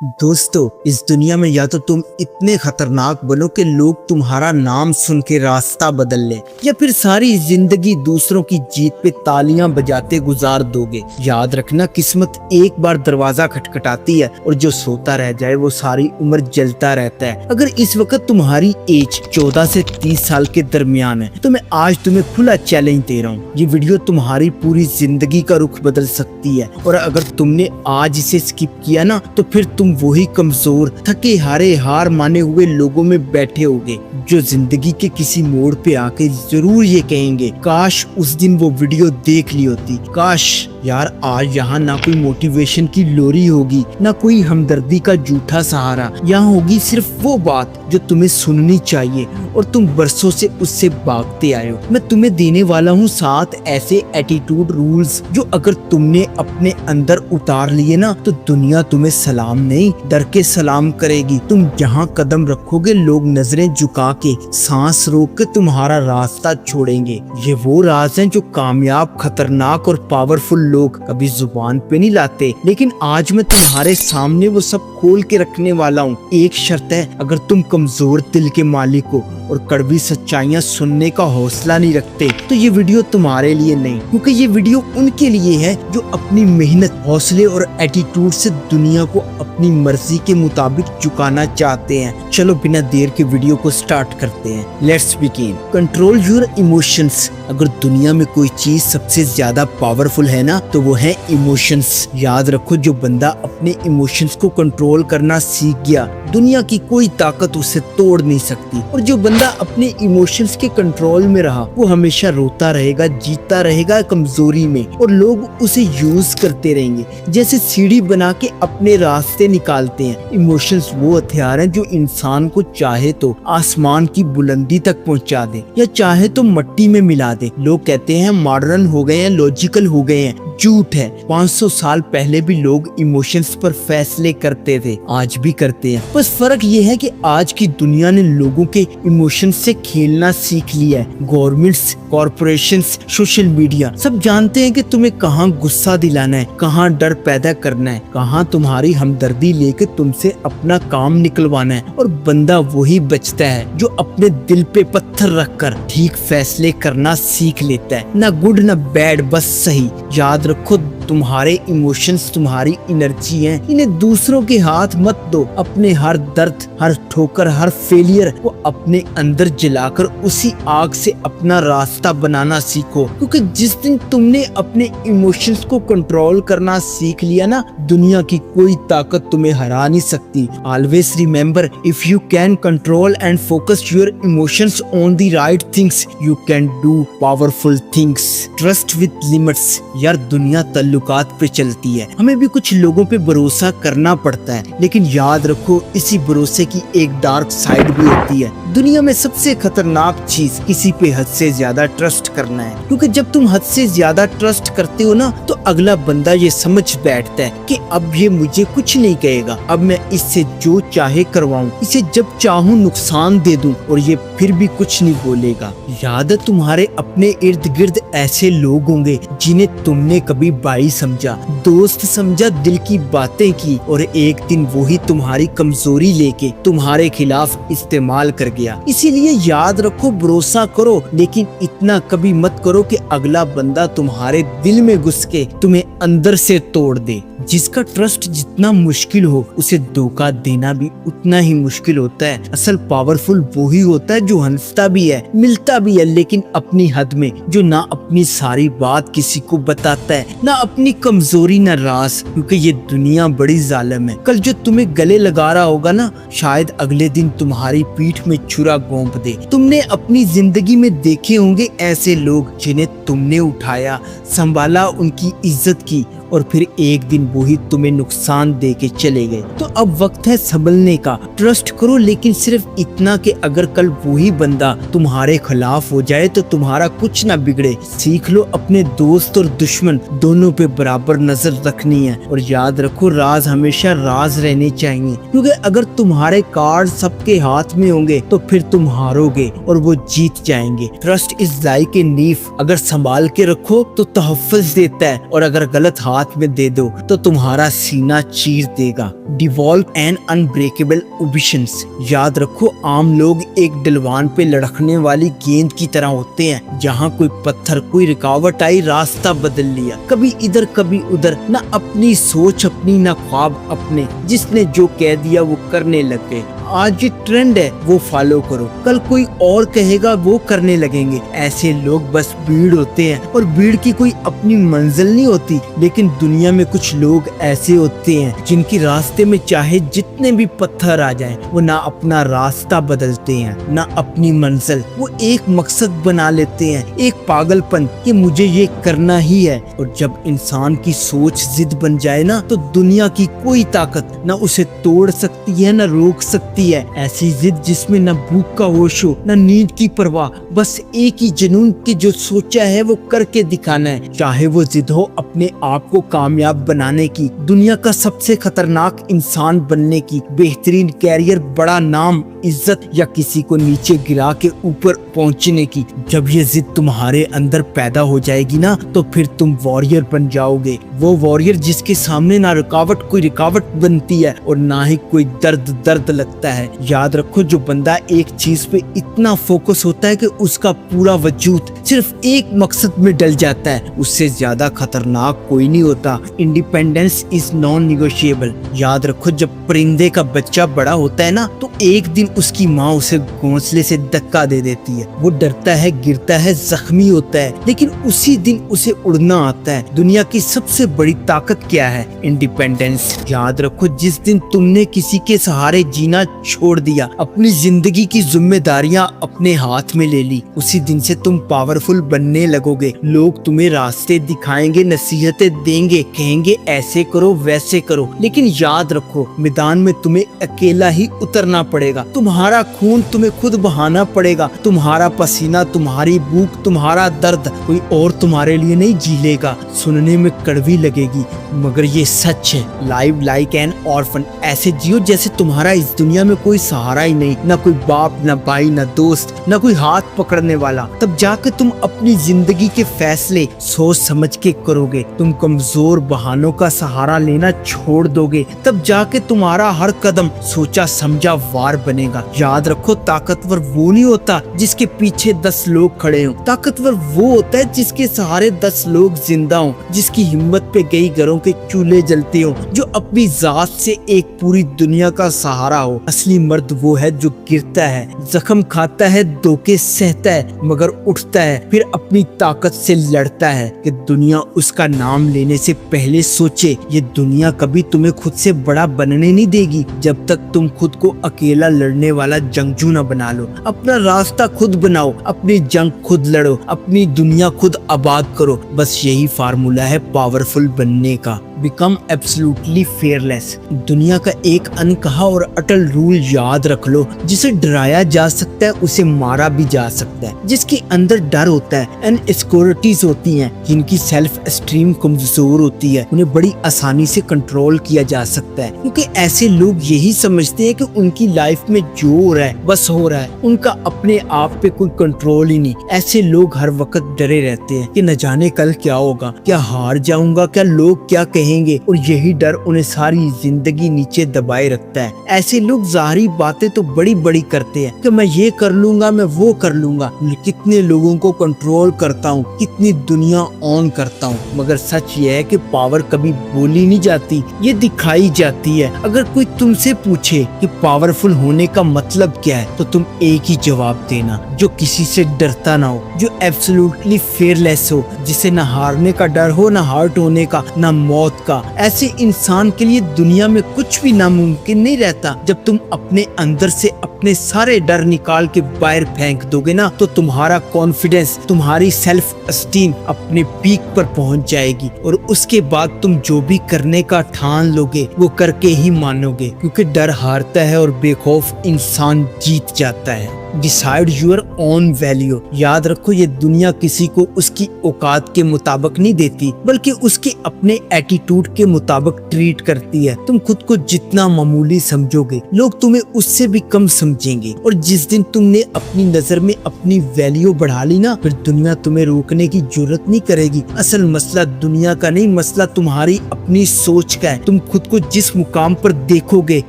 दोस्तों, इस दुनिया में या तो तुम इतने खतरनाक बनो कि लोग तुम्हारा नाम सुन के रास्ता बदल ले, या फिर सारी जिंदगी दूसरों की जीत पे तालियां बजाते गुजार दोगे। याद रखना, किस्मत एक बार दरवाजा खटखटाती है और जो सोता रह जाए वो सारी उम्र जलता रहता है। अगर इस वक्त तुम्हारी एज 14 से 30 साल के दरमियान है तो मैं आज तुम्हें खुला चैलेंज दे रहा हूँ। ये वीडियो तुम्हारी पूरी जिंदगी का रुख बदल सकती है, और अगर तुमने आज इसे स्किप किया ना तो फिर तुम वही कमजोर, थके हारे, हार माने हुए लोगों में बैठे होगे जो जिंदगी के किसी मोड़ पे आके जरूर ये कहेंगे, काश उस दिन वो वीडियो देख ली होती। काश यार, आज यहाँ ना कोई मोटिवेशन की लोरी होगी, ना कोई हमदर्दी का झूठा सहारा। यहाँ होगी सिर्फ वो बात जो तुम्हें सुननी चाहिए और तुम बरसों से उससे भागते आए हो। मैं तुम्हें देने वाला हूँ 7 ऐसे एटीट्यूड रूल्स जो अगर तुमने अपने अंदर उतार लिए ना तो दुनिया तुम्हें सलाम नहीं, डर के सलाम करेगी। तुम जहाँ कदम रखोगे लोग नजरें झुका के, सांस रोक के तुम्हारा रास्ता छोड़ेंगे। ये वो राज हैं जो कामयाब, खतरनाक और पावरफुल लोग कभी जुबान पे नहीं लाते, लेकिन आज मैं तुम्हारे सामने वो सब खोल के रखने वाला हूँ। एक शर्त है, अगर तुम कमजोर दिल के मालिक हो और कड़वी सच्चाइयाँ सुनने का हौसला नहीं रखते तो ये वीडियो तुम्हारे लिए नहीं, क्योंकि ये वीडियो उनके लिए है जो अपनी मेहनत, हौसले और एटीट्यूड से दुनिया को अपनी मर्जी के मुताबिक झुकाना चाहते हैं। चलो बिना देर के वीडियो को स्टार्ट करते हैं। Let's begin. Control your emotions. अगर दुनिया में कोई चीज सबसे ज्यादा पावरफुल है ना तो वो है इमोशंस। याद रखो, जो बंदा अपने इमोशंस को कंट्रोल करना सीख गया दुनिया की कोई ताकत उसे तोड़ नहीं सकती, और जो बंदा अपने इमोशंस के कंट्रोल में रहा वो हमेशा रोता रहेगा, जीता रहेगा कमजोरी में, और लोग उसे यूज करते रहेंगे जैसे सीढ़ी बना के अपने रास्ते निकालते हैं। इमोशंस वो हथियार हैं जो इंसान को चाहे तो आसमान की बुलंदी तक पहुंचा दे या चाहे तो मट्टी में मिला दे। लोग कहते हैं मॉडर्न हो गए हैं, लॉजिकल हो गए हैं। झूठ है। 500 साल पहले भी लोग इमोशंस पर फैसले करते थे, आज भी करते हैं। बस फर्क ये है कि आज की दुनिया ने लोगों के इमोशंस से खेलना सीख लिया है। गवर्नमेंट्स, कॉर्पोरेशंस, सोशल मीडिया सब जानते हैं कि तुम्हें कहाँ गुस्सा दिलाना है, कहाँ डर पैदा करना है, कहाँ तुम्हारी हमदर्दी लेके तुमसे अपना काम निकलवाना है, और बंदा वही बचता है जो अपने दिल पे पत्थर रखकर ठीक फैसले करना सीख लेता है। ना गुड ना बैड, बस सही। याद रखो, तुम्हारे इमोशंस तुम्हारी एनर्जी हैं, इन्हें दूसरों के हाथ मत दो। अपने हर दर्द, हर ठोकर, हर फेलियर को अपने अंदर जलाकर उसी आग से अपना रास्ता बनाना सीखो, क्योंकि जिस दिन तुमने अपने इमोशंस को कंट्रोल करना सीख लिया ना, दुनिया की कोई ताकत तुम्हें हरा नहीं सकती। Always remember, if you can control and focus your emotions on the right things, you can do powerful things. Trust with limits. यार, दुनिया ताल्लुकात पे चलती है, हमें भी कुछ लोगों पे भरोसा करना पड़ता है, लेकिन याद रखो इसी भरोसे की एक डार्क साइड भी होती है। दुनिया में सबसे खतरनाक चीज किसी पे हद से ज्यादा ट्रस्ट करना है, क्योंकि जब तुम हद से ज्यादा ट्रस्ट करते हो ना तो अगला बंदा ये समझ बैठता है कि अब ये मुझे कुछ नहीं कहेगा, अब मैं इससे जो चाहे करवाऊं, इसे जब चाहूं नुकसान दे दूं और ये फिर भी कुछ नहीं बोलेगा। याद है, तुम्हारे अपने इर्द गिर्द ऐसे लोग होंगे जिन्हें तुमने कभी भाई समझा, दोस्त समझा, दिल की बातें की, और एक दिन वही तुम्हारी कमजोरी लेके तुम्हारे खिलाफ इस्तेमाल कर गया। इसीलिए याद रखो, भरोसा करो लेकिन इतना कभी मत करो कि अगला बंदा तुम्हारे दिल में घुस के तुम्हें अंदर से तोड़ दे। जिसका ट्रस्ट जितना मुश्किल हो उसे धोखा देना भी उतना ही मुश्किल होता है। असल पावरफुल वो ही होता है जो हंसता भी है, मिलता भी है, लेकिन अपनी हद में, जो ना अपनी सारी बात किसी को बताता है, ना अपनी कमजोरी ना राज, क्योंकि ये दुनिया बड़ी जालिम है। कल जो तुम्हें गले लगा रहा होगा ना, शायद अगले दिन तुम्हारी पीठ में छुरा घोंप दे। तुमने अपनी जिंदगी में देखे होंगे ऐसे लोग जिन्हें तुमने उठाया, संभाला, उनकी इज्जत की, और फिर एक दिन वही तुम्हें नुकसान दे के चले गए। तो अब वक्त है संभलने का। ट्रस्ट करो, लेकिन सिर्फ इतना कि अगर कल वही बंदा तुम्हारे खिलाफ हो जाए तो तुम्हारा कुछ ना बिगड़े। सीख लो अपने दोस्त और दुश्मन दोनों पे बराबर नजर रखनी है, और याद रखो राज हमेशा राज रहने चाहिए, क्योंकि अगर तुम्हारे कार्ड सबके हाथ में होंगे तो फिर तुम हारोगे और वो जीत जाएंगे। Trust is like a knife, अगर संभाल के रखो तो तहफ्फुज़ देता है, और अगर गलत हाथ हाथ में दे दो तो तुम्हारा सीना चीर देगा। Devolve and unbreakable ambitions. याद रखो, आम लोग एक डलवान पे लड़खने वाली गेंद की तरह होते हैं। जहाँ कोई पत्थर, कोई रुकावट आई, रास्ता बदल लिया, कभी इधर कभी उधर, ना अपनी सोच अपनी, ना ख्वाब अपने। जिसने जो कह दिया वो करने लग गए। आज ये ट्रेंड है वो फॉलो करो, कल कोई और कहेगा वो करने लगेंगे। ऐसे लोग बस भीड़ होते हैं और भीड़ की कोई अपनी मंजिल नहीं होती। लेकिन दुनिया में कुछ लोग ऐसे होते हैं जिनकी रास्ते में चाहे जितने भी पत्थर आ जाएं, वो ना अपना रास्ता बदलते हैं ना अपनी मंजिल। वो एक मकसद बना लेते हैं, एक पागलपन कि मुझे ये करना ही है। और जब इंसान की सोच जिद बन जाए ना, तो दुनिया की कोई ताकत ना उसे तोड़ सकती है ना रोक सकती है। ऐसी जिद जिसमें न भूख का होश हो, न नींद की परवाह, बस एक ही जुनून कि जो सोचा है वो करके दिखाना है। चाहे वो जिद हो अपने आप को कामयाब बनाने की, दुनिया का सबसे खतरनाक इंसान बनने की, बेहतरीन कैरियर, बड़ा नाम, इज्जत, या किसी को नीचे गिरा के ऊपर पहुंचने की। जब ये जिद तुम्हारे अंदर पैदा हो जाएगी ना, तो फिर तुम वॉरियर बन जाओगे। वो वॉरियर जिसके सामने ना कोई रुकावट बनती है और ना ही कोई दर्द लगता है। याद रखो, जो बंदा एक चीज पे इतना फोकस होता है कि उसका पूरा वजूद सिर्फ एक मकसद में डल जाता है, उससे ज्यादा खतरनाक कोई नहीं होता। Independence is non negotiable. याद रखो, जब परिंदे का बच्चा बड़ा होता है ना, तो एक दिन उसकी माँ उसे घोंसले से धक्का दे देती है। वो डरता है, गिरता है, जख्मी होता है, लेकिन उसी दिन उसे उड़ना आता है। दुनिया की सबसे बड़ी ताकत क्या है? इंडिपेंडेंस। याद रखो, जिस दिन तुमने किसी के सहारे जीना छोड़ दिया, अपनी जिंदगी की जिम्मेदारियां अपने हाथ में ले ली, उसी दिन से तुम पावरफुल बनने लगोगे। लोग तुम्हें रास्ते दिखाएंगे, नसीहतें देंगे, कहेंगे ऐसे करो वैसे करो, लेकिन याद रखो, मैदान में तुम्हें अकेला ही उतरना पड़ेगा। तुम्हारा खून तुम्हें खुद बहाना पड़ेगा, तुम्हारा पसीना, तुम्हारी भूख, तुम्हारा दर्द कोई और तुम्हारे लिए नहीं झेलेगा। सुनने में कड़वी लगेगी मगर ये सच है। Live like an orphan. ऐसे जियो जैसे तुम्हारा इस दुनिया में कोई सहारा ही नहीं, ना कोई बाप, ना भाई, ना दोस्त, ना कोई हाथ पकड़ने वाला। तब जाके तुम अपनी जिंदगी के फैसले सोच समझ के करोगे। तुम कमजोर बहानों का सहारा लेना छोड़ दोगे, तब जाके तुम्हारा हर कदम सोचा समझा वार बनेगा। याद रखो, ताकतवर वो नहीं होता जिसके पीछे 10 लोग खड़े हों। ताकतवर वो होता है जिसके सहारे 10 लोग जिंदा हों, जिसकी हिम्मत पे कई घरों के चूल्हे जलते हों, जो अपनी जात से एक पूरी दुनिया का सहारा हो। असली मर्द वो है जो गिरता है, जख्म खाता है, धोखे सहता है, मगर उठता है, फिर अपनी ताकत से लड़ता है कि दुनिया उसका नाम लेने से पहले सोचे। ये दुनिया कभी तुम्हें खुद से बड़ा बनने नहीं देगी जब तक तुम खुद को अकेला लड़ने वाला जंगजू न बना लो। अपना रास्ता खुद बनाओ, अपनी जंग खुद लड़ो, अपनी दुनिया खुद आबाद करो। बस यही फार्मूला है पावरफुल बनने का। Become absolutely fearless. दुनिया का एक अनकहा और अटल रूल याद रख लो, जिसे डराया जा सकता है उसे मारा भी जा सकता है। जिसके अंदर डर होता है, इनसिक्योरिटीज होती हैं, जिनकी सेल्फ एस्टीम कमजोर होती है, उन्हें बड़ी आसानी से कंट्रोल किया जा सकता है। क्योंकि ऐसे लोग यही समझते हैं कि उनकी लाइफ में जो हो रहा है बस हो रहा है, उनका अपने आप पे कोई कंट्रोल ही नहीं। ऐसे लोग हर वक्त डरे रहते हैं कि न जाने कल क्या होगा, क्या हार जाऊंगा, क्या लोग क्या कहेंगे, और यही डर उन्हें सारी जिंदगी नीचे दबाए रखता है। ऐसे लोग जाहिरी बातें तो बड़ी बड़ी करते हैं कि मैं ये कर लूंगा, मैं वो कर लूंगा, कितने लोगों को कंट्रोल करता हूँ, कितनी दुनिया ऑन करता हूँ। मगर सच ये है कि पावर कभी बोली नहीं जाती, ये दिखाई जाती है। अगर कोई तुमसे पूछे कि पावरफुल होने का मतलब क्या है, तो तुम एक ही जवाब देना, जो किसी से डरता ना हो, जो एब्सोल्युटली फेयरलेस हो, जिसे ना हारने का डर हो, ना हर्ट होने का, ना मौत का। ऐसे इंसान के लिए दुनिया में कुछ भी नामुमकिन नहीं रहता। जब तुम अपने अंदर से अपने सारे डर निकाल के बाहर फेंक दोगे ना, तो तुम्हारा कॉन्फिडेंस, तुम्हारी सेल्फ एस्टीम अपने पीक पर पहुंच जाएगी। और उसके बाद तुम जो भी करने का ठान लोगे वो करके ही मानोगे, क्योंकि डर हारता है और बेखौफ इंसान जीत जाता है। Decide your own value. याद रखो ये दुनिया किसी को उसकी औकात के मुताबिक नहीं देती, बल्कि उसके अपने एटीट्यूड के मुताबिक ट्रीट करती है। तुम खुद को जितना मामूली समझोगे, लोग तुम्हें उससे भी कम समझेंगे, और जिस दिन तुमने अपनी नजर में अपनी वैल्यू बढ़ा ली ना, फिर दुनिया तुम्हें रोकने की जरूरत नहीं करेगी। असल मसला दुनिया का नहीं, मसला तुम्हारी अपनी सोच का है। तुम खुद को जिस मुकाम पर देखोगे,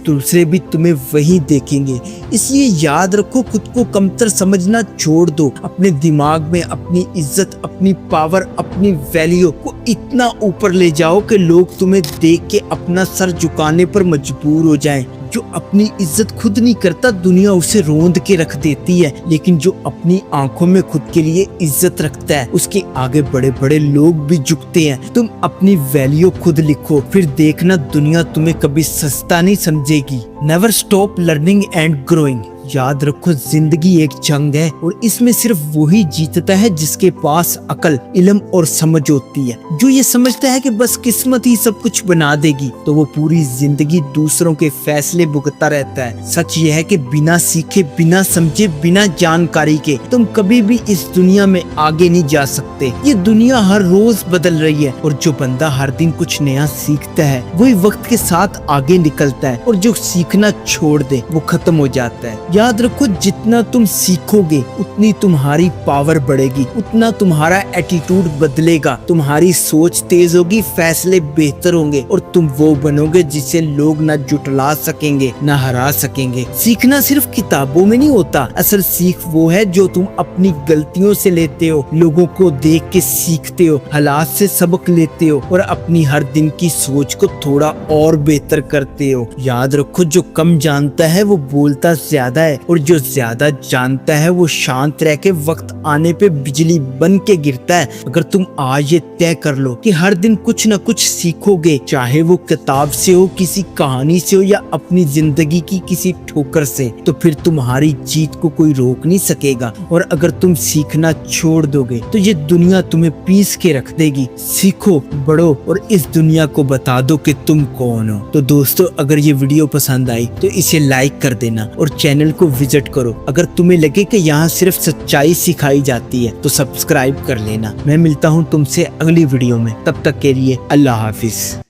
दूसरे भी तुम्हें वही देखेंगे। इसलिए याद रखो, खुद को कमतर समझना छोड़ दो। अपने दिमाग में अपनी इज्जत, अपनी पावर, अपनी वैल्यू को इतना ऊपर ले जाओ कि लोग तुम्हें देख के अपना सर झुकाने पर मजबूर हो जाएं। जो अपनी इज्जत खुद नहीं करता, दुनिया उसे रोंद के रख देती है, लेकिन जो अपनी आंखों में खुद के लिए इज्जत रखता है, उसके आगे बड़े बड़े लोग भी झुकते हैं। तुम अपनी वैल्यू खुद लिखो, फिर देखना दुनिया तुम्हें कभी सस्ता नहीं समझेगी। Never stop learning and growing. याद रखो, जिंदगी एक जंग है, और इसमें सिर्फ वही जीतता है जिसके पास अकल, इल्म और समझ होती है। जो ये समझता है कि बस किस्मत ही सब कुछ बना देगी, तो वो पूरी जिंदगी दूसरों के फैसले भुगतता रहता है। सच ये है कि बिना सीखे, बिना समझे, बिना जानकारी के तुम कभी भी इस दुनिया में आगे नहीं जा सकते। ये दुनिया हर रोज बदल रही है, और जो बंदा हर दिन कुछ नया सीखता है, वही वक्त के साथ आगे निकलता है, और जो सीखना छोड़ दे वो खत्म हो जाता है। याद रखो, जितना तुम सीखोगे उतनी तुम्हारी पावर बढ़ेगी, उतना तुम्हारा एटीट्यूड बदलेगा, तुम्हारी सोच तेज होगी, फैसले बेहतर होंगे, और तुम वो बनोगे जिसे लोग ना जुटला सकेंगे ना हरा सकेंगे। सीखना सिर्फ किताबों में नहीं होता, असल सीख वो है जो तुम अपनी गलतियों से लेते हो, लोगों को देख के सीखते हो, हालात से सबक लेते हो, और अपनी हर दिन की सोच को थोड़ा और बेहतर करते हो। याद रखो, जो कम जानता है वो बोलता ज्यादा है, और जो ज्यादा जानता है वो शांत रह के वक्त आने पे बिजली बन के गिरता है। अगर तुम आज ये तय कर लो कि हर दिन कुछ न कुछ सीखोगे, चाहे वो किताब से हो, किसी कहानी से हो, या अपनी जिंदगी की किसी ठोकर से, तो फिर तुम्हारी जीत को कोई रोक नहीं सकेगा। और अगर तुम सीखना छोड़ दोगे तो ये दुनिया तुम्हें पीस के रख देगी। सीखो, बढ़ो, और इस दुनिया को बता दो कि तुम कौन हो। तो दोस्तों, अगर ये वीडियो पसंद आई तो इसे लाइक कर देना, और चैनल को विजिट करो। अगर तुम्हें लगे कि यहाँ सिर्फ सच्चाई सिखाई जाती है तो सब्सक्राइब कर लेना। मैं मिलता हूँ तुमसे अगली वीडियो में, तब तक के लिए अल्लाह हाफिज।